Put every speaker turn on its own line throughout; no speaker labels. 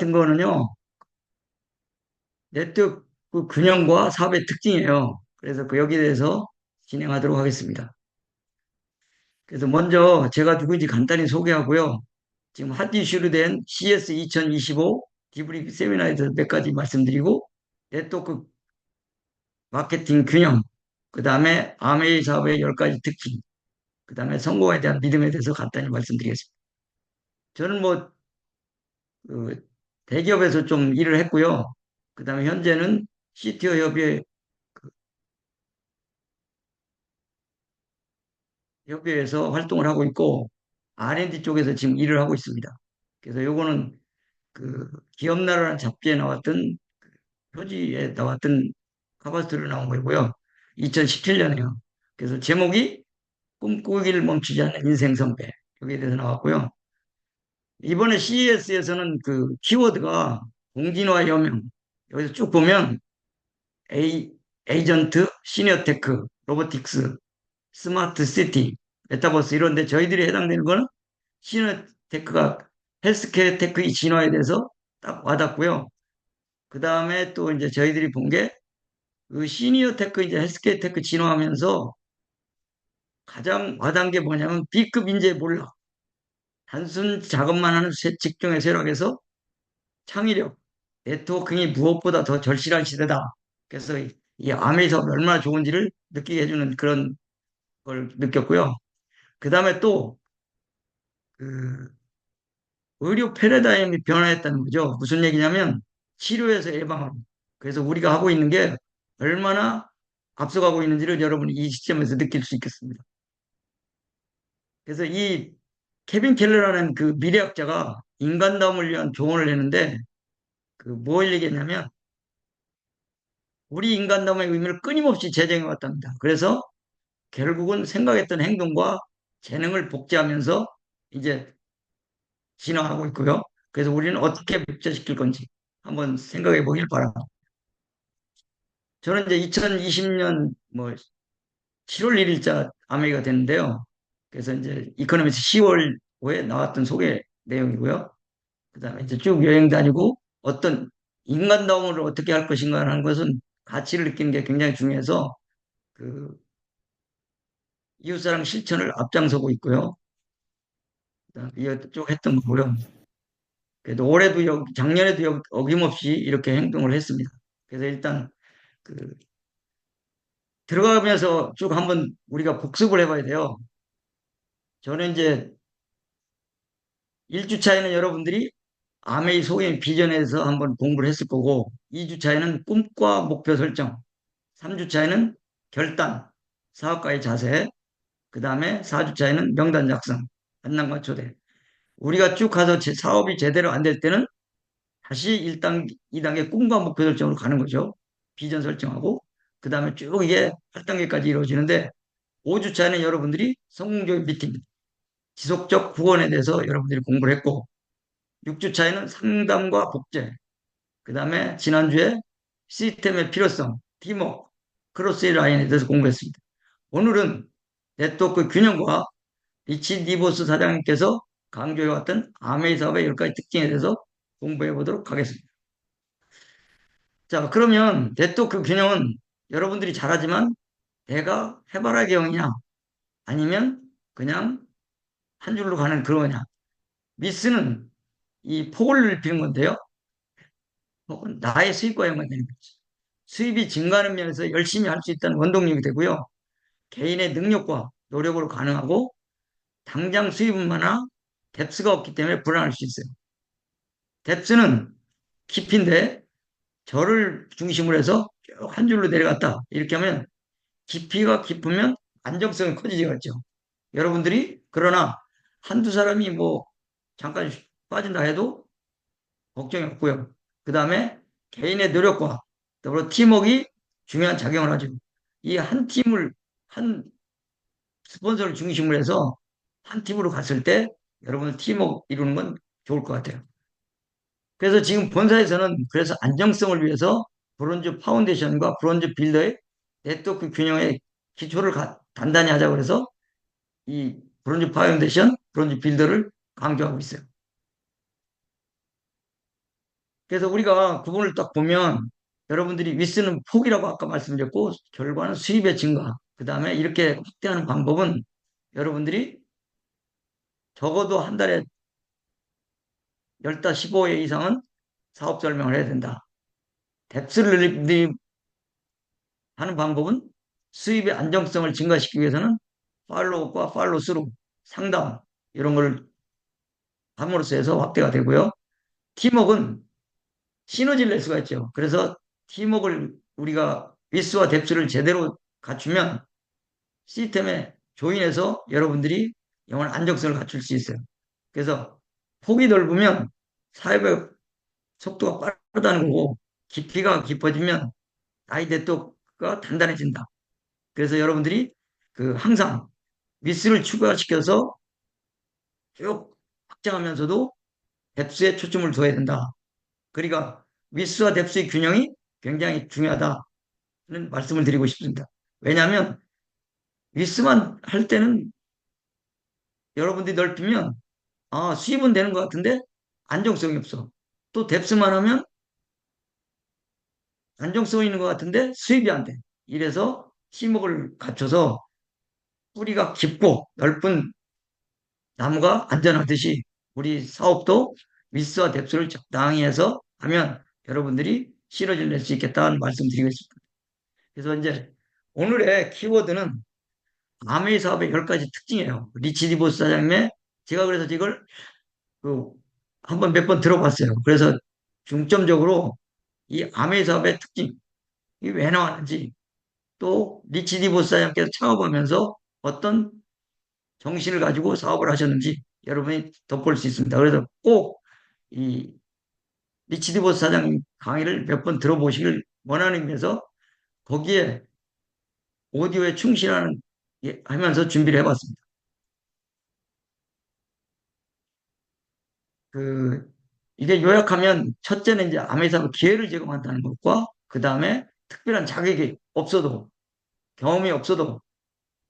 같은 거는요, 네트워크 균형과 사업의 특징이에요. 그래서 여기에 대해서 진행하도록 하겠습니다. 그래서 먼저 제가 누구인지 간단히 소개하고요. 지금 핫 이슈로 된 CS 2025 디브리프 세미나에 대해서 몇 가지 말씀드리고, 네트워크 마케팅 균형, 그 다음에 아메이 사업의 10가지 특징, 그 다음에 성공에 대한 믿음에 대해서 간단히 말씀드리겠습니다. 저는 뭐, 그 대기업에서 좀 일을 했고요. 그 다음에 현재는 CTO 협의회에서 활동을 하고 있고, R&D 쪽에서 지금 일을 하고 있습니다. 그래서 요거는 그 기업나라라는 잡지에 나왔던 표지에 나왔던 카바스트로 나온 거고요. 2017년에요. 그래서 제목이 꿈꾸기를 멈추지 않는 인생 선배. 여기에 대해서 나왔고요. 이번에 CES에서는 그 키워드가 공진화 혁명. 여기서 쭉 보면 에이전트, 시니어 테크, 로보틱스, 스마트 시티, 메타버스 이런데 저희들이 해당되는 거는 시니어 테크가 헬스케어 테크의 진화에 대해서 딱 와닿고요. 그 다음에 또 이제 저희들이 본 게 그 시니어 테크 이제 헬스케어 테크 진화하면서 가장 와닿은 게 뭐냐면 B급 인재 몰락. 단순 작업만 하는 직종의 쇠락에서 창의력, 네트워킹이 무엇보다 더 절실한 시대다. 그래서 이 아메이 사업이 얼마나 좋은지를 느끼게 해주는 그런 걸 느꼈고요. 그 다음에 또 그 의료 패러다임이 변화했다는 거죠. 무슨 얘기냐면 치료에서 예방하고. 그래서 우리가 하고 있는 게 얼마나 앞서가고 있는지를 여러분이 이 시점에서 느낄 수 있겠습니다. 그래서 이 케빈 켈러라는 그 미래학자가 인간다움을 위한 조언을 했는데 그 뭘 얘기했냐면 우리 인간다움의 의미를 끊임없이 재정해 왔답니다. 그래서 결국은 생각했던 행동과 재능을 복제하면서 이제 진화하고 있고요. 그래서 우리는 어떻게 복제시킬 건지 한번 생각해 보길 바랍니다. 저는 이제 2020년 뭐 7월 1일자 아메리가 됐는데요. 그래서 이제 이코노미스 10월호에 나왔던 소개 내용이고요. 그다음에 이제 쭉 여행 다니고 어떤 인간다움을 어떻게 할 것인가 하는 것은 가치를 느끼는 게 굉장히 중요해서 그 이웃사랑 실천을 앞장서고 있고요. 그다음에 이쪽 했던 거고요. 그래도 올해도 작년에도 어김없이 이렇게 행동을 했습니다. 그래서 일단 그 들어가면서 쭉 한번 우리가 복습을 해봐야 돼요. 저는 이제 1주차에는 여러분들이 아메이 소개인 비전에서 한번 공부를 했을 거고 2주차에는 꿈과 목표 설정, 3주차에는 결단, 사업가의 자세, 그 다음에 4주차에는 명단 작성, 한남과 초대. 우리가 쭉 가서 사업이 제대로 안 될 때는 다시 1단계, 2단계 꿈과 목표 설정으로 가는 거죠. 비전 설정하고 그 다음에 쭉 이게 8단계까지 이루어지는데 5주차에는 여러분들이 성공적인 미팅, 지속적 후원에 대해서 여러분들이 공부를 했고 6주차에는 상담과 복제, 그 다음에 지난주에 시스템의 필요성, 팀워크, 크로스 라인에 대해서 공부했습니다. 오늘은 네트워크 균형과 리치 디보스 사장님께서 강조해왔던 아메이 사업의 10가지 특징에 대해서 공부해 보도록 하겠습니다. 자, 그러면 네트워크 균형은 여러분들이 잘하지만 내가 해바라기 형이냐 아니면 그냥 한 줄로 가는 그거냐. 미스는 이 폭을 넓히는 건데요. 혹은 나의 수입과 연관되는 거죠. 수입이 증가하는 면에서 열심히 할 수 있다는 원동력이 되고요. 개인의 능력과 노력으로 가능하고 당장 수입은 많아 뎁스가 없기 때문에 불안할 수 있어요. 뎁스는 깊이인데 저를 중심으로 해서 쭉 한 줄로 내려갔다. 이렇게 하면 깊이가 깊으면 안정성이 커지겠죠. 여러분들이 그러나 한두 사람이 뭐 잠깐 빠진다 해도 걱정이 없고요. 그 다음에 개인의 노력과 더불어 팀워크가 중요한 작용을 하죠. 이 한 팀을, 한 스폰서를 중심으로 해서 한 팀으로 갔을 때 여러분 팀워크 이루는 건 좋을 것 같아요. 그래서 지금 본사에서는 그래서 안정성을 위해서 브론즈 파운데이션과 브론즈 빌더의 네트워크 균형의 기초를 단단히 하자고 해서 이 브론즈 파운데이션, 브론즈 빌더를 강조하고 있어요. 그래서 우리가 구분을 딱 보면 여러분들이 위스는 폭이라고 아까 말씀드렸고 결과는 수입의 증가. 그 다음에 이렇게 확대하는 방법은 여러분들이 적어도 한 달에 10달 15회 이상은 사업 설명을 해야 된다. 뎁스를 하는 방법은 수입의 안정성을 증가시키기 위해서는 팔로우과 팔로우스루, 상담 이런 걸 함으로써 해서 확대가 되고요. 팀워크는 시너지를 낼 수가 있죠. 그래서 팀워크를 우리가 위스와 뎁스를 제대로 갖추면 시스템에 조인해서 여러분들이 영원 안정성을 갖출 수 있어요. 그래서 폭이 넓으면 사업의 속도가 빠르다는 거고 깊이가 깊어지면 아이데토가 단단해진다. 그래서 여러분들이 그 항상 위스를 추가시켜서 쭉 확장하면서도 뎁스에 초점을 둬야 된다. 그러니까 위스와 뎁스의 균형이 굉장히 중요하다는 말씀을 드리고 싶습니다. 왜냐하면 위스만 할 때는 여러분들이 넓히면 수입은 되는 것 같은데 안정성이 없어. 또 뎁스만 하면 안정성이 있는 것 같은데 수입이 안 돼. 이래서 팀워크를 갖춰서 뿌리가 깊고 넓은 나무가 안전하듯이 우리 사업도 위스와 뎁스를 적당히 해서 하면 여러분들이 시너지를 낼 수 있겠다는 말씀 드리겠습니다. 그래서 이제 오늘의 키워드는 아메이 사업의 10가지 특징이에요. 리치 디보스 사장님의 제가 그래서 이걸 그 한번 몇 번 들어봤어요. 그래서 중점적으로 이 아메이 사업의 특징, 이 왜 나왔는지 또 리치 디보스 사장님께서 창업하면서 어떤 정신을 가지고 사업을 하셨는지 여러분이 덧볼 수 있습니다. 그래서 꼭 이 리치 디보스 사장님 강의를 몇 번 들어보시길 원하는 의미에서 거기에 오디오에 충실하는 하면서 준비를 해봤습니다. 그 이게 요약하면 첫째는 이제 아메사가 기회를 제공한다는 것과 그 다음에 특별한 자격이 없어도 경험이 없어도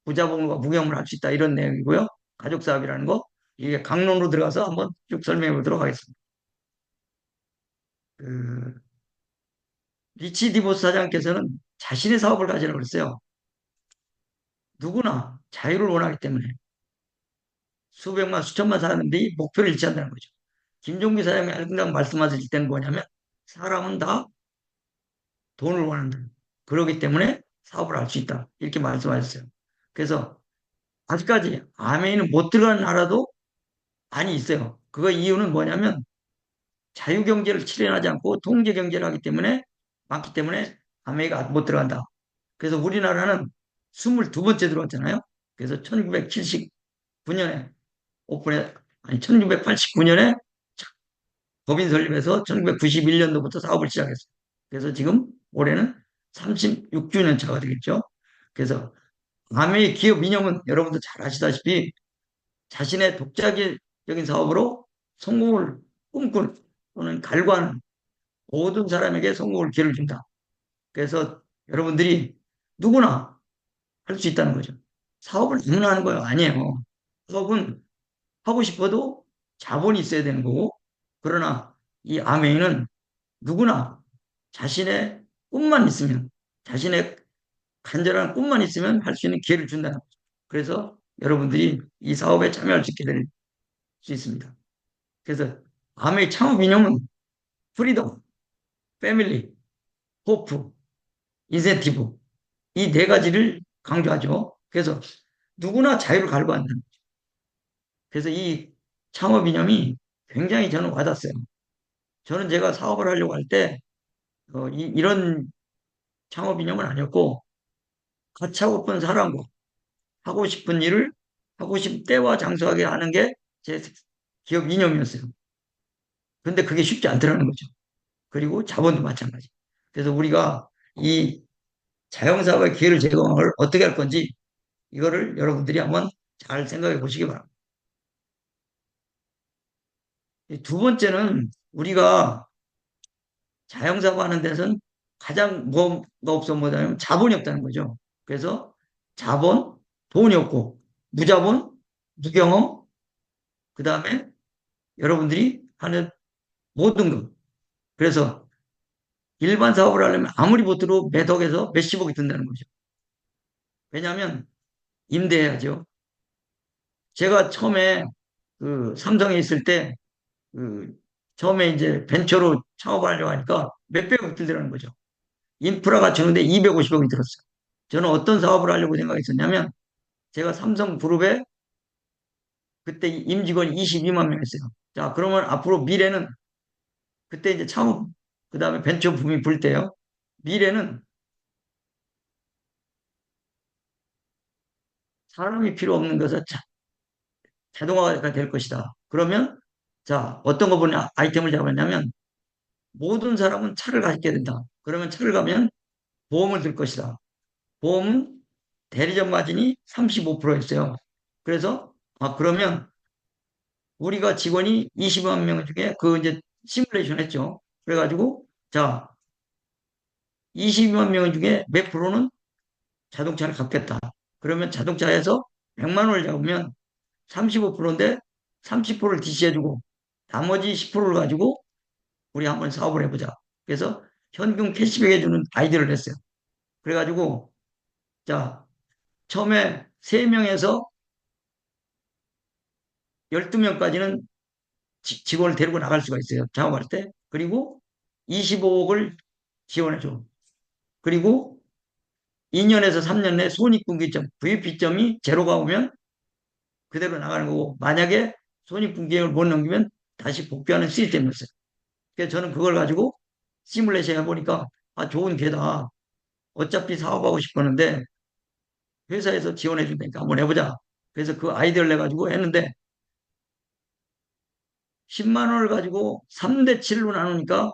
부자본과 무경험을 할 수 있다 이런 내용이고요. 가족 사업이라는 거 이게 강론으로 들어가서 한번 쭉 설명해 보도록 하겠습니다. 그 리치 디보스 사장께서는 자신의 사업을 가지라고 그랬어요. 누구나 자유를 원하기 때문에 수백만 수천만 사람들이 목표를 일치한다는 거죠. 김종기 사장이 항상 말씀하실 때는 뭐냐면 사람은 다 돈을 원한다. 그러기 때문에 사업을 할 수 있다. 이렇게 말씀하셨어요. 그래서 아직까지 아메이는 못 들어간 나라도 많이 있어요. 그 이유는 뭐냐면 자유경제를 실현하지 않고 통제경제를 하기 때문에 많기 때문에 아메이가 못 들어간다. 그래서 우리나라는 22번째 들어왔잖아요. 그래서 1979년에 오픈해, 아니 1989년에 법인 설립해서 1991년도부터 사업을 시작했어요. 그래서 지금 올해는 36주년 차가 되겠죠. 그래서 아메이 기업 이념은 여러분도 잘 아시다시피 자신의 독자적인 사업으로 성공을 꿈꾸는 또는 갈구하는 모든 사람에게 성공을 기회를 준다. 그래서 여러분들이 누구나 할 수 있다는 거죠. 사업을 누구나 하는 거예요? 아니에요. 사업은 하고 싶어도 자본이 있어야 되는 거고, 그러나 이 아메이는 누구나 자신의 꿈만 있으면, 자신의 간절한 꿈만 있으면 할 수 있는 기회를 준다는 거죠. 그래서 여러분들이 이 사업에 참여할 수 있게 될 수 있습니다. 그래서 아메이 창업 이념은 프리덤, 패밀리, 호프, 인센티브 이 네 가지를 강조하죠. 그래서 누구나 자유를 갈구한다는 거죠. 그래서 이 창업 이념이 굉장히 저는 와닿았어요. 저는 제가 사업을 하려고 할 때 이런 창업 이념은 아니었고 같이 하고 싶은 사람과 하고 싶은 일을 하고 싶은 때와 장소하게 하는 게 제 기업 이념이었어요. 근데 그게 쉽지 않더라는 거죠. 그리고 자본도 마찬가지. 그래서 우리가 이 자영사업의 기회를 제공을 어떻게 할 건지 이거를 여러분들이 한번 잘 생각해 보시기 바랍니다. 두 번째는 우리가 자영사업 하는 데서는 가장 뭐가 없어 뭐냐면 자본이 없다는 거죠. 그래서 자본, 돈이 없고 무자본, 무경험, 그 다음에 여러분들이 하는 모든 것. 그래서 일반 사업을 하려면 아무리 못들어 매덕에서 몇십억이 든다는 거죠. 왜냐하면 임대해야죠. 제가 처음에 그 삼성에 있을 때 그 처음에 이제 벤처로 창업하려고 하니까 몇백억 들더라는 거죠. 인프라가 주는데 250억이 들었어요. 저는 어떤 사업을 하려고 생각했었냐면 제가 삼성그룹에 그때 임직원이 22만 명이었어요. 자, 그러면 앞으로 미래는 그때 이제 창업 그다음에 벤처 붐이 불 때요. 미래는 사람이 필요 없는 것은 자동화가 될 것이다. 그러면 자, 어떤 거 보냐 아이템을 잡았냐면 모든 사람은 차를 갖게 된다. 그러면 차를 가면 보험을 들 것이다. 보험은 대리점 마진이 35%였어요. 그래서 그러면 우리가 직원이 20만 명 중에 그 이제 시뮬레이션 했죠. 그래가지고 자 22만 명 중에 몇 프로는 자동차를 갖겠다. 그러면 자동차에서 100만 원을 잡으면 35%인데 30%를 DC해주고 나머지 10%를 가지고 우리 한번 사업을 해보자. 그래서 현금 캐시백 해주는 아이디어를 냈어요. 그래가지고 자 처음에 3명에서 12명까지는 직원을 데리고 나갈 수가 있어요. 작업할 때. 그리고 25억을 지원해줘. 그리고 2년에서 3년 내 손익분기점, VP점이 제로가 오면 그대로 나가는 거고, 만약에 손익분기점을 못 넘기면 다시 복귀하는 시스템이었어요. 그래서 저는 그걸 가지고 시뮬레이션 해보니까, 좋은 개다. 어차피 사업하고 싶었는데, 회사에서 지원해 준다니까 한번 해보자. 그래서 그 아이디어를 내가지고 했는데, 10만 원을 가지고 3대 7로 나누니까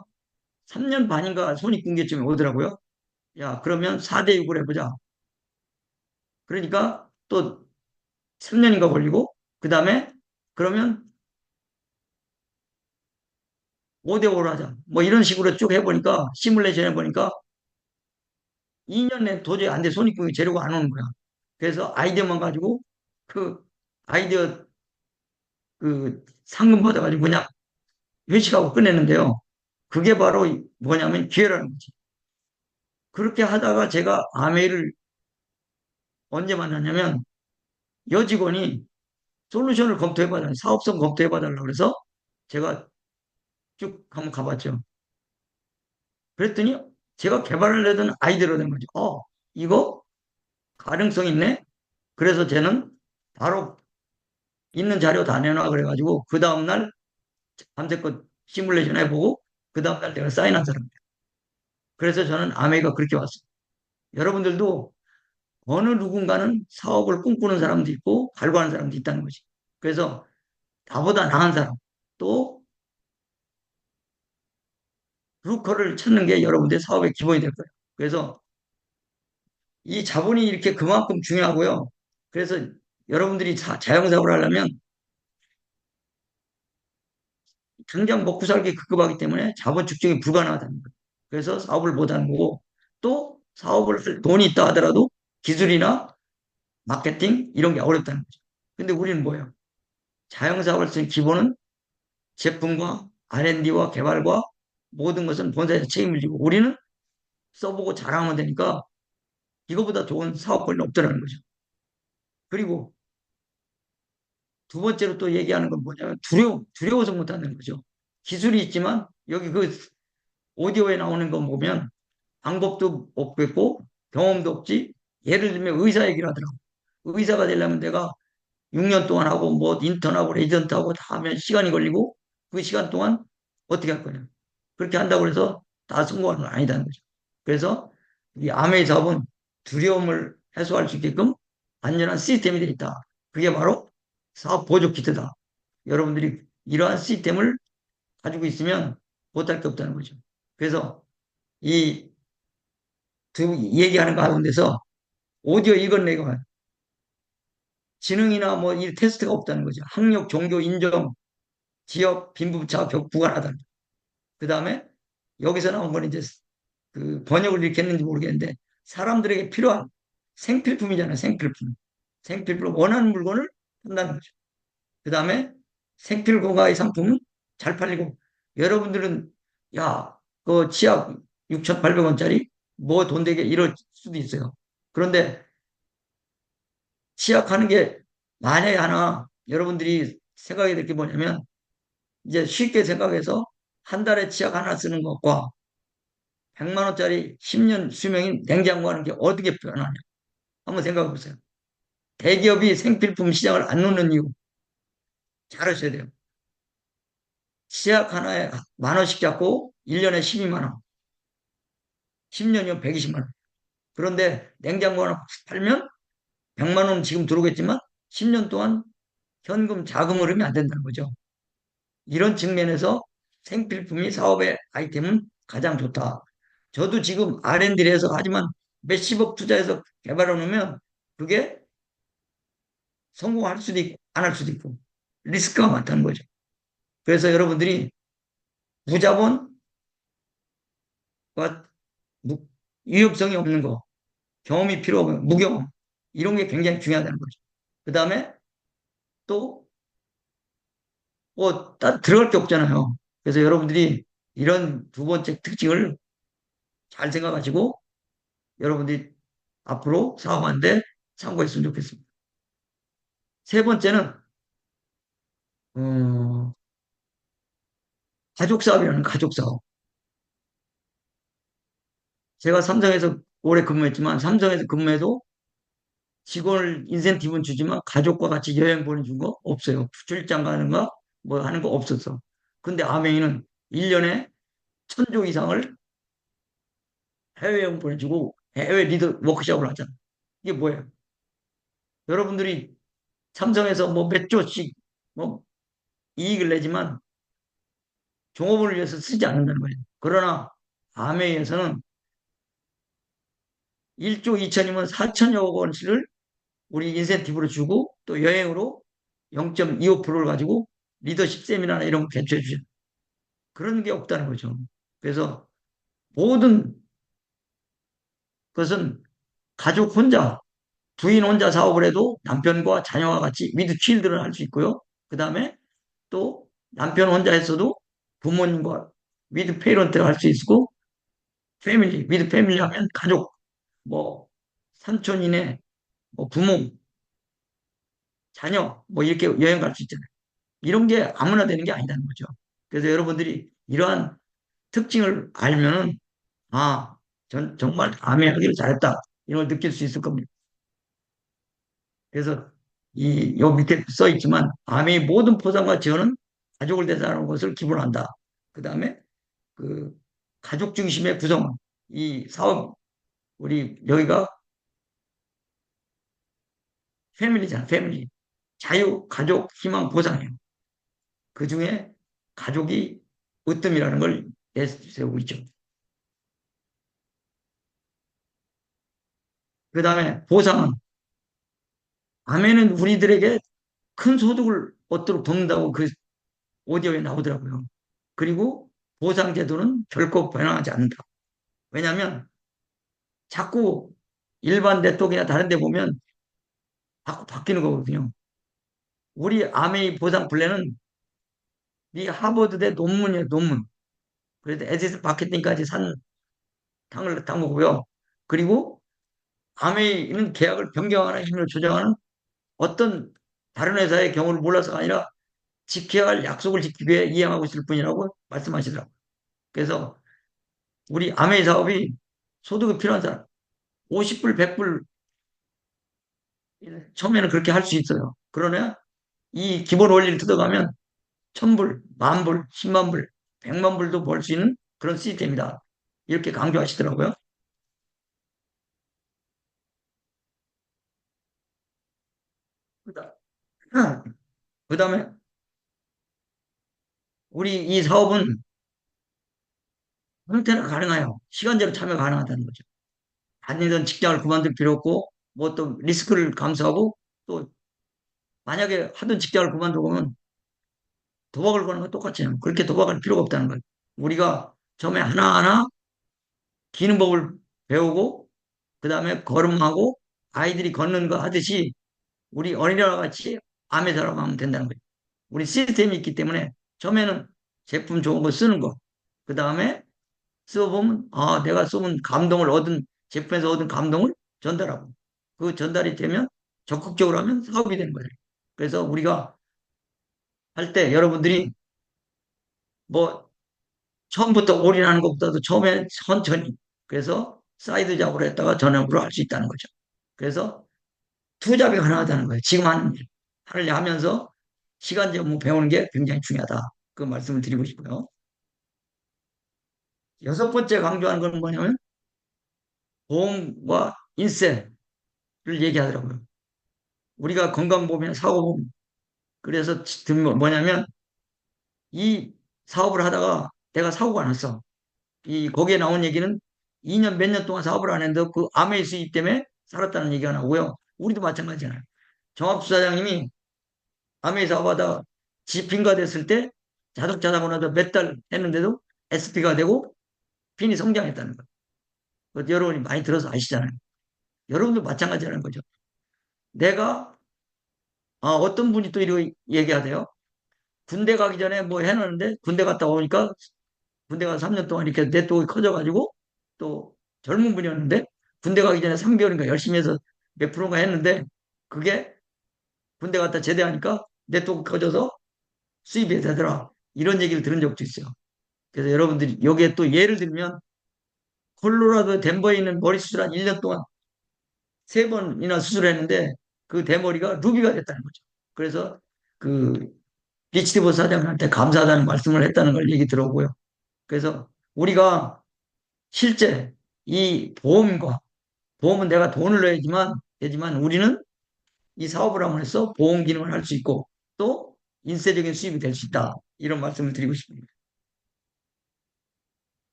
3년 반인가 손익분기점이 오더라고요. 야, 그러면 4대 6을 해보자. 그러니까 또 3년인가 걸리고, 그 다음에 그러면 5대 5로 하자. 뭐 이런 식으로 쭉 해보니까, 시뮬레이션 해보니까 2년 내 도저히 안 돼. 손익분기 재료가 안 오는 거야. 그래서 아이디어만 가지고 그 아이디어 그 상금 받아가지고 그냥 회식하고 끝냈는데요. 그게 바로 뭐냐면 기회라는 거지. 그렇게 하다가 제가 아메이를 언제 만났냐면 여직원이 솔루션을 검토해봐달라, 사업성 검토해봐달라 그래서 제가 쭉 한번 가봤죠. 그랬더니 제가 개발하려던 아이디어로 된 거죠. 이거 가능성 있네? 그래서 쟤는 바로 있는 자료 다 내놔 그래가지고 그 다음날 밤새껏 시뮬레이션 해보고 그 다음날 내가 사인한 사람이에요. 그래서 저는 아메이가 그렇게 왔어요. 여러분들도 어느 누군가는 사업을 꿈꾸는 사람도 있고 갈구하는 사람도 있다는 거지. 그래서 나보다 나은 사람 또 브로커를 찾는 게 여러분들의 사업의 기본이 될 거예요. 그래서 이 자본이 이렇게 그만큼 중요하고요. 그래서 여러분들이 자영사업을 하려면 당장 먹고 살기 급급하기 때문에 자본 축적이 불가능하다는 거예요. 그래서 사업을 못하는 거고 또 사업을 할 돈이 있다 하더라도 기술이나 마케팅 이런 게 어렵다는 거죠. 근데 우리는 뭐예요? 자영사업을 쓴 기본은 제품과 R&D와 개발과 모든 것은 본사에서 책임을 지고 우리는 써보고 자랑하면 되니까 이거보다 좋은 사업권이 없더라는 거죠. 그리고 두 번째로 또 얘기하는 건 뭐냐면 두려워서 못하는 거죠. 기술이 있지만 여기 그 오디오에 나오는 거 보면 방법도 없겠고 경험도 없지. 예를 들면 의사 얘기를 하더라고. 의사가 되려면 내가 6년 동안 하고 뭐 인턴하고 레지던트하고 다 하면 시간이 걸리고 그 시간 동안 어떻게 할 거냐. 그렇게 한다고 해서 다 성공하는 건 아니다는 거죠. 그래서 이 암의 사업은 두려움을 해소할 수 있게끔 안전한 시스템이 되어 있다. 그게 바로 사업 보조 키트다. 여러분들이 이러한 시스템을 가지고 있으면 못할 게 없다는 거죠. 그래서 이 얘기하는 가운데서 오디오 이건 내가 지능이나 뭐 이 테스트가 없다는 거죠. 학력, 종교, 인종, 지역, 빈부차 불가하다. 그 다음에 여기서 나온 건 이제 그 번역을 이렇게 했는지 모르겠는데 사람들에게 필요한 생필품이잖아요. 생필품. 생필품 원하는 물건을 한다는 거죠. 그 다음에 생필공화의 상품은 잘 팔리고 여러분들은 야 그 치약 6,800원짜리 뭐 돈 되게 이럴 수도 있어요. 그런데 치약하는 게 만약에 하나 여러분들이 생각해야 될 게 뭐냐면 이제 쉽게 생각해서 한 달에 치약 하나 쓰는 것과 100만 원짜리 10년 수명인 냉장고 하는 게 어떻게 변하냐. 한번 생각해 보세요. 대기업이 생필품 시장을 안 놓는 이유 잘 아셔야 돼요. 치약 하나에 만 원씩 잡고 1년에 12만 원, 10년이면 120만 원. 그런데 냉장고 하나 팔면 100만 원 지금 들어오겠지만 10년 동안 현금 자금 흐름이 안 된다는 거죠. 이런 측면에서 생필품이 사업의 아이템은 가장 좋다. 저도 지금 R&D를 해서 하지만 몇십억 투자해서 개발해 놓으면 그게 성공할 수도 있고 안 할 수도 있고 리스크가 많다는 거죠. 그래서 여러분들이 무자본과 무, 위협성이 없는 거, 경험이 필요 없는 무경험 이런 게 굉장히 중요하다는 거죠. 그 다음에 또 뭐 딱 들어갈 게 없잖아요. 그래서 여러분들이 이런 두 번째 특징을 잘 생각하시고 여러분들이 앞으로 사업하는데 참고했으면 좋겠습니다. 세 번째는 어, 가족 사업이라는 가족 사업. 제가 삼성에서 오래 근무했지만 삼성에서 근무해도 직원을 인센티브는 주지만 가족과 같이 여행 보내준 거 없어요. 출장 가는 거 뭐 하는 거 없었어. 근데 아메이는 1년에 1,000조 이상을 해외여행 보내주고 해외 리더 워크숍을 하잖아. 이게 뭐예요? 여러분들이 삼성에서 뭐 몇 조씩 뭐 이익을 내지만 종업원을 위해서 쓰지 않는다는 거예요. 그러나 아메이에서는 1조 2천이면 4천여 원씩을 우리 인센티브로 주고 또 여행으로 0.25%를 가지고 리더십 세미나나 이런 거 개최해 주죠. 그런 게 없다는 거죠. 그래서 모든 것은 가족 혼자, 부인 혼자 사업을 해도 남편과 자녀와 같이 위드 칠드를 할 수 있고요. 그 다음에 또 남편 혼자 했어도 부모님과 위드 페이런트를 할 수 있고 패밀리, 위드 패밀리 하면 가족, 뭐 삼촌이네, 뭐 부모, 자녀, 뭐 이렇게 여행 갈 수 있잖아요. 이런 게 아무나 되는 게 아니라는 거죠. 그래서 여러분들이 이러한 특징을 알면은 아, 전 정말 아메하기를 잘했다. 이런 걸 느낄 수 있을 겁니다. 그래서 요 밑에 써 있지만 아메의 모든 포상과 지원은 가족을 대상하는 것을 기본으로 한다. 그 다음에 그 가족 중심의 구성, 이 사업, 우리 여기가 패밀리잖아, 패밀리. 자유, 가족, 희망, 보상이에요. 그 중에 가족이 으뜸이라는 걸 내세우고 있죠. 그 다음에 보상은 아멘은 우리들에게 큰 소득을 얻도록 돕는다고 그 오디오에 나오더라고요. 그리고 보상 제도는 결코 변화하지 않는다. 왜냐하면 자꾸 일반 네트워크나 다른 데 보면 자꾸 바뀌는 거거든요. 우리 아메이 보상 플랜은 이 하버드대 논문이에요, 논문. 그래도 에디슨 마케팅까지 산 당을 당거고요. 그리고 아메이는 계약을 변경하는 힘을 조정하는 어떤 다른 회사의 경우를 몰라서가 아니라 지켜야 할 약속을 지키기 위해 이행하고 있을 뿐이라고 말씀하시더라고요. 그래서 우리 아메이 사업이 소득이 필요한 사람 50불, 100불 처음에는 그렇게 할 수 있어요. 그러나 이 기본 원리를 뜯어가면 1,000불, 만불, 10만 불, 100만 불도 벌 수 있는 그런 시스템이다. 이렇게 강조하시더라고요. 그다음에 우리 이 사업은 형태는 가능해요. 시간제로 참여 가능하다는 거죠. 다니던 직장을 그만둘 필요 없고 뭐 또 리스크를 감수하고 또 만약에 하던 직장을 그만두면 도박을 거는 건 똑같아요. 그렇게 도박할 필요가 없다는 거예요. 우리가 처음에 하나하나 기는 법을 배우고 그 다음에 걸음하고 아이들이 걷는 거 하듯이 우리 어린이와 같이 암에 살아가면 된다는 거예요. 우리 시스템이 있기 때문에 처음에는 제품 좋은 거 쓰는 거, 그 다음에 써보면, 아, 내가 써본 감동을 얻은, 제품에서 얻은 감동을 전달하고, 그 전달이 되면 적극적으로 하면 사업이 되는 거예요. 그래서 우리가 할 때 여러분들이 뭐 처음부터 올인하는 것보다도 처음에 천천히, 그래서 사이드 잡으로 했다가 전업으로 할 수 있다는 거죠. 그래서 투잡이 가능하다는 거예요. 지금 하는 일. 하려 하면서 시간 제한 배우는 게 굉장히 중요하다. 그 말씀을 드리고 싶고요. 여섯 번째 강조하는 건 뭐냐면 보험과 인세를 얘기하더라고요. 우리가 건강보험이나 사고보험. 그래서 뭐냐면 이 사업을 하다가 내가 사고가 났어. 이 거기에 나온 얘기는 2년 몇 년 동안 사업을 안 했는데 그 암의 수입 때문에 살았다는 얘기가 나오고요. 우리도 마찬가지잖아요. 종합수사장님이 암의 사업하다 지핀가 됐을 때 자동차 사고 나서 몇 달 했는데도 SP가 되고 핀이 성장했다는 거예요. 그것도 여러분이 많이 들어서 아시잖아요. 여러분도 마찬가지라는 거죠. 내가 어떤 분이 또 이렇게 얘기하대요. 군대 가기 전에 뭐 해놨는데 군대 갔다 오니까 군대 가서 3년 동안 이렇게 네트워크가 커져가지고 또 젊은 분이었는데 군대 가기 전에 3개월인가 열심히 해서 몇 프로가 했는데 그게 군대 갔다 제대하니까 네트워크 커져서 수입이 되더라. 이런 얘기를 들은 적도 있어요. 그래서 여러분들이 여기에 또 예를 들면 콜로라도 덴버에 있는 머리 수술 한 1년 동안 3번이나 수술했는데 그 대머리가 루비가 됐다는 거죠. 그래서 그 비치티보 사장한테 감사하다는 말씀을 했다는 걸 얘기 들었고요. 그래서 우리가 실제 이 보험은 내가 돈을 내야지만 되지만 우리는 이 사업을 함으로써 보험 기능을 할 수 있고 또 인세적인 수입이 될 수 있다. 이런 말씀을 드리고 싶습니다.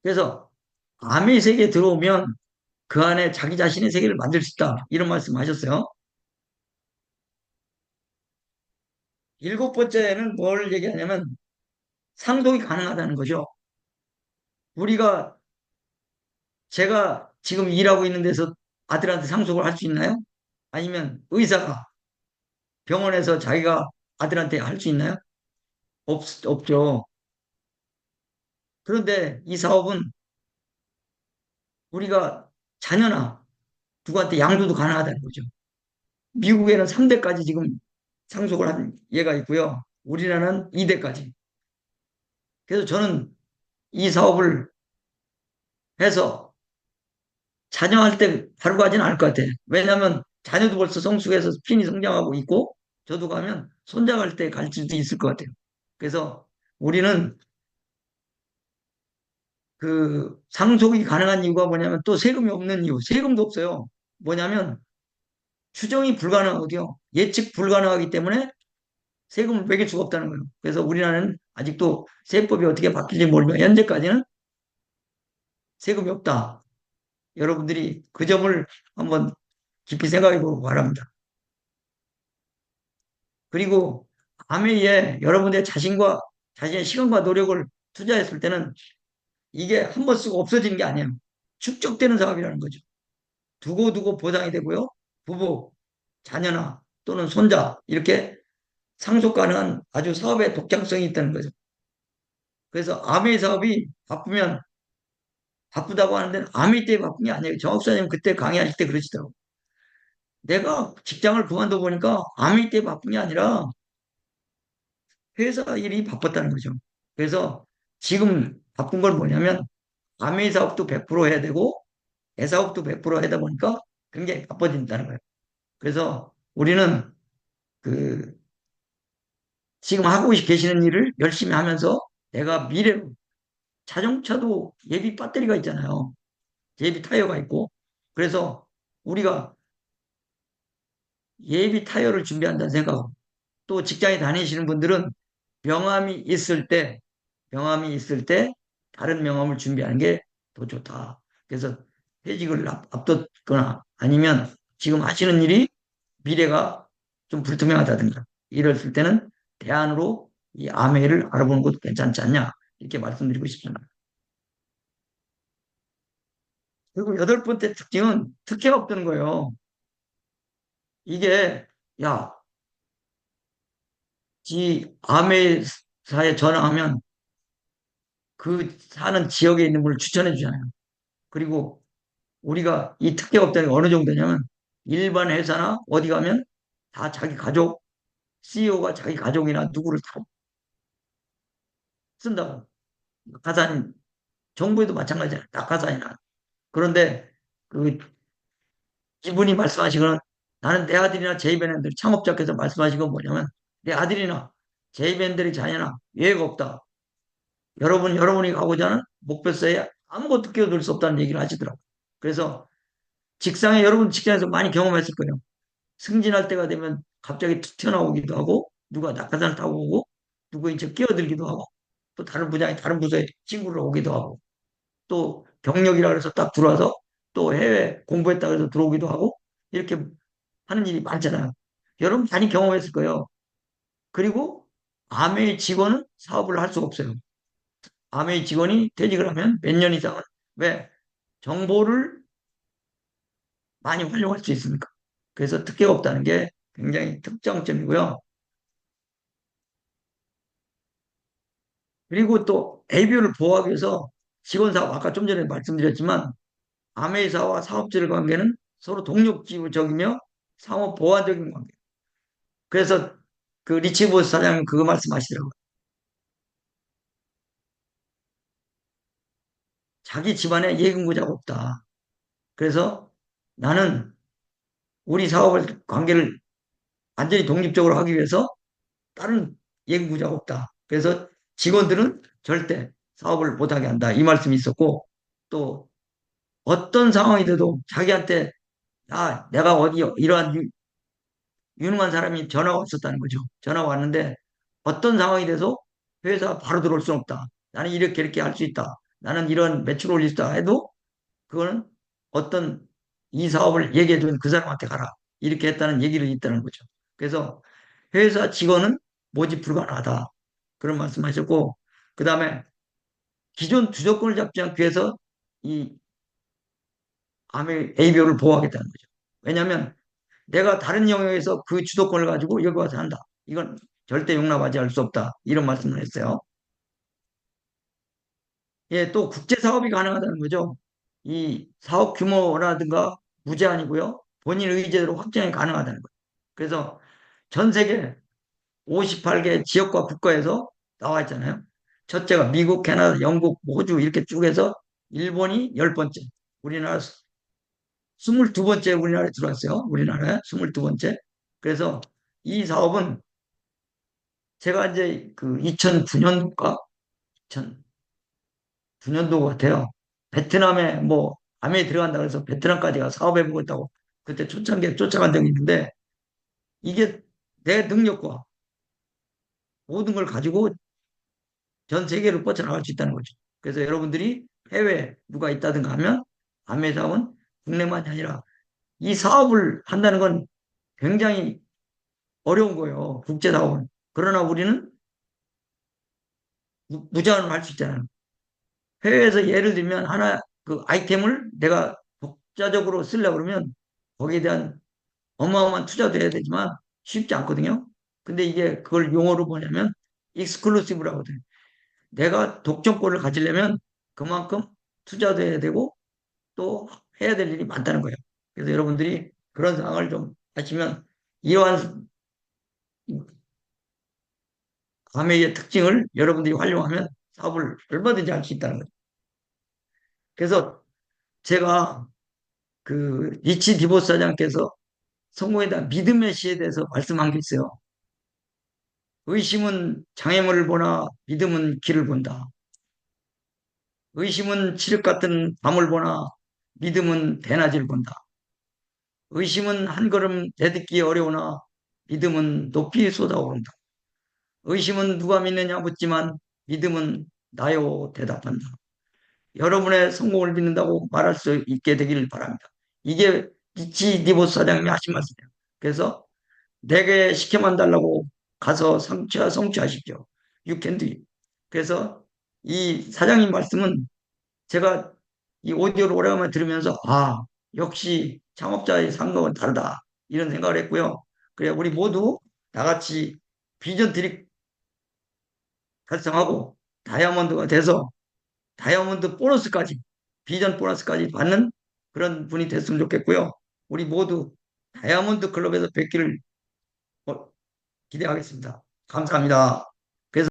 그래서 암의 세계에 들어오면 그 안에 자기 자신의 세계를 만들 수 있다. 이런 말씀 하셨어요. 일곱 번째는 뭘 얘기하냐면 상속이 가능하다는 거죠. 우리가 제가 지금 일하고 있는 데서 아들한테 상속을 할 수 있나요? 아니면 의사가 병원에서 자기가 아들한테 할 수 있나요? 없죠. 그런데 이 사업은 우리가 자녀나 누구한테 양도도 가능하다는 거죠. 미국에는 3대까지 지금 상속을 한 예가 있고요. 우리나라는 2대까지. 그래서 저는 이 사업을 해서 자녀할 때 바로 가지는 않을 것 같아요. 왜냐하면 자녀도 벌써 성숙해서 핀이 성장하고 있고 저도 가면 손자 갈 때 갈 수도 있을 것 같아요. 그래서 우리는 그 상속이 가능한 이유가 뭐냐면 또 세금이 없는 이유, 세금도 없어요. 뭐냐면 추정이 불가능하거든요. 예측 불가능하기 때문에 세금을 매길 수가 없다는 거예요. 그래서 우리나라는 아직도 세법이 어떻게 바뀔지 모르지만 현재까지는 세금이 없다. 여러분들이 그 점을 한번 깊이 생각해 보고 바랍니다. 그리고 암에 여러분의 자신과 자신의 시간과 노력을 투자했을 때는 이게 한 번 쓰고 없어지는 게 아니에요. 축적되는 사업이라는 거죠. 두고두고 보상이 되고요. 부부, 자녀나 또는 손자 이렇게 상속 가능한 아주 사업의 독창성이 있다는 거죠. 그래서 아메이 사업이 바쁘다고 하는데 아메이 때문에 바쁜 게 아니에요. 정학사님 그때 강의하실 때 그러시더라고요. 내가 직장을 그만둬 보니까 아메이 때문에 바쁜 게 아니라 회사 일이 바빴다는 거죠. 그래서 지금 바쁜 건 뭐냐면 아메이 사업도 100% 해야 되고 애 사업도 100% 하다 보니까 굉장히 바빠진다는 거예요. 그래서 우리는 그 지금 하고 계시는 일을 열심히 하면서 내가 미래로 자동차도 예비 배터리가 있잖아요. 예비 타이어가 있고. 그래서 우리가 예비 타이어를 준비한다는 생각하고 또 직장에 다니시는 분들은 명함이 있을 때, 명함이 있을 때 다른 명함을 준비하는 게 더 좋다. 그래서 퇴직을 앞뒀거나 아니면 지금 하시는 일이 미래가 좀 불투명하다든가 이랬을 때는 대안으로 이 아메이를 알아보는 것도 괜찮지 않냐 이렇게 말씀드리고 싶습니다. 그리고 여덟 번째 특징은 특혜가 없다는 거예요. 이게 야, 이 아메이사에 전화하면 그 사는 지역에 있는 분을 추천해 주잖아요. 그리고 우리가 이 특혜업자가 어느 정도냐면 일반 회사나 어디 가면 다 자기 가족, CEO가 자기 가족이나 누구를 다 쓴다고. 가산, 정부에도 마찬가지야. 낙하산이나. 그런데 그 이분이 말씀하시거는 나는 내 아들이나 제이벤들 창업자께서 말씀하신 건 뭐냐면 내 아들이나 제이벤들의 자녀나 예외가 없다. 여러분이 가고자 하는 목표서에 아무것도 끼어들 수 없다는 얘기를 하시더라고요. 그래서 직장에 여러분 직장에서 많이 경험했을 거예요. 승진할 때가 되면 갑자기 툭 튀어나오기도 하고 누가 낙하산 타고 오고 누구 이제 끼어들기도 하고 또 다른 분야에 다른 부서에 친구를 오기도 하고 또 경력이라 그래서 딱 들어와서 또 해외 공부했다 그래서 들어오기도 하고 이렇게 하는 일이 많잖아요. 여러분 많이 경험했을 거예요. 그리고 아메이 직원은 사업을 할 수가 없어요. 아메이 직원이 퇴직을 하면 몇 년 이상은 왜 정보를 많이 활용할 수 있으니까. 그래서 특혜가 없다는 게 굉장히 특장점이고요. 그리고 또 ABO를 보호하기 위해서 직원 사업, 아까 좀 전에 말씀드렸지만 아메이사와 사업주의 관계는 서로 동력적이며 상호 보완적인 관계. 그래서 그 리치보스 사장님 그거 말씀하시더라고요. 자기 집안에 예금구자가 없다. 그래서 나는 우리 사업을 관계를 완전히 독립적으로 하기 위해서 다른 예금구자가 없다. 그래서 직원들은 절대 사업을 못하게 한다. 이 말씀이 있었고 또 어떤 상황이 돼도 자기한테 내가 어디 이러한 유능한 사람이 전화가 왔었다는 거죠. 전화가 왔는데 어떤 상황이 돼서 회사 바로 들어올 수는 없다. 나는 이렇게 할 수 있다. 나는 이런 매출 올릴 수 있다 해도 그거는 어떤 이 사업을 얘기해 준 그 사람한테 가라. 이렇게 했다는 얘기를 있다는 거죠. 그래서 회사 직원은 모집 불가능하다. 그런 말씀하셨고 그 다음에 기존 주도권을 잡지 않기 위해서 이 ABO를 보호하겠다는 거죠. 왜냐하면 내가 다른 영역에서 그 주도권을 가지고 여기 와서 한다. 이건 절대 용납하지 않을 수 없다. 이런 말씀을 했어요. 예, 또 국제 사업이 가능하다는 거죠. 이 사업 규모라든가 무제한이고요. 본인 의제대로 확장이 가능하다는 거예요. 그래서 전 세계 58개 지역과 국가에서 나와 있잖아요. 첫째가 미국, 캐나다, 영국, 호주 이렇게 쭉 해서 일본이 10번째, 우리나라 22번째 우리나라에 들어왔어요. 우리나라에 22번째. 그래서 이 사업은 제가 이제 그 2009년도가 2009년도 같아요. 베트남에 뭐 암에 들어간다 그래서 베트남까지 가 사업해 보겠다고 그때 초창기에 쫓아간 적이 있는데 이게 내 능력과 모든 걸 가지고 전 세계로 뻗쳐나갈 수 있다는 거죠. 그래서 여러분들이 해외에 누가 있다든가 하면 암의 사업은 국내만이 아니라 이 사업을 한다는 건 굉장히 어려운 거예요. 국제 사업은. 그러나 우리는 무제한으로 할 수 있잖아요. 해외에서 예를 들면 하나 그 아이템을 내가 독자적으로 쓰려고 그러면 거기에 대한 어마어마한 투자도 해야 되지만 쉽지 않거든요. 근데 이게 그걸 용어로 뭐냐면 익스클루시브라고 하거든요. 내가 독점권을 가지려면 그만큼 투자도 해야 되고 또 해야 될 일이 많다는 거예요. 그래서 여러분들이 그런 상황을 좀 하시면 이러한 과메기의 특징을 여러분들이 활용하면 사업을 얼마든지 할 수 있다는 거죠. 그래서 제가 그 리치 디보스 사장께서 성공에 대한 믿음의 시에 대해서 말씀한 게 있어요. 의심은 장애물을 보나 믿음은 길을 본다. 의심은 칠흑 같은 밤을 보나 믿음은 대낮을 본다. 의심은 한 걸음 내딛기 어려우나 믿음은 높이 쏟아오른다. 의심은 누가 믿느냐 묻지만 믿음은 나요 대답한다. 여러분의 성공을 믿는다고 말할 수 있게 되기를 바랍니다. 이게 리치 디보스 사장님이 하신 말씀이에요. 그래서 내게 시켜만 달라고 가서 성취하십시오. You can do it. 그래서 이 사장님 말씀은 제가 이 오디오를 오래간만에 들으면서 역시 창업자의 상각은 다르다. 이런 생각을 했고요. 그래 우리 모두 나같이 비전 드립 달성하고 다이아몬드가 돼서 다이아몬드 보너스까지, 비전 보너스까지 받는 그런 분이 됐으면 좋겠고요. 우리 모두 다이아몬드 클럽에서 뵙기를 기대하겠습니다. 감사합니다.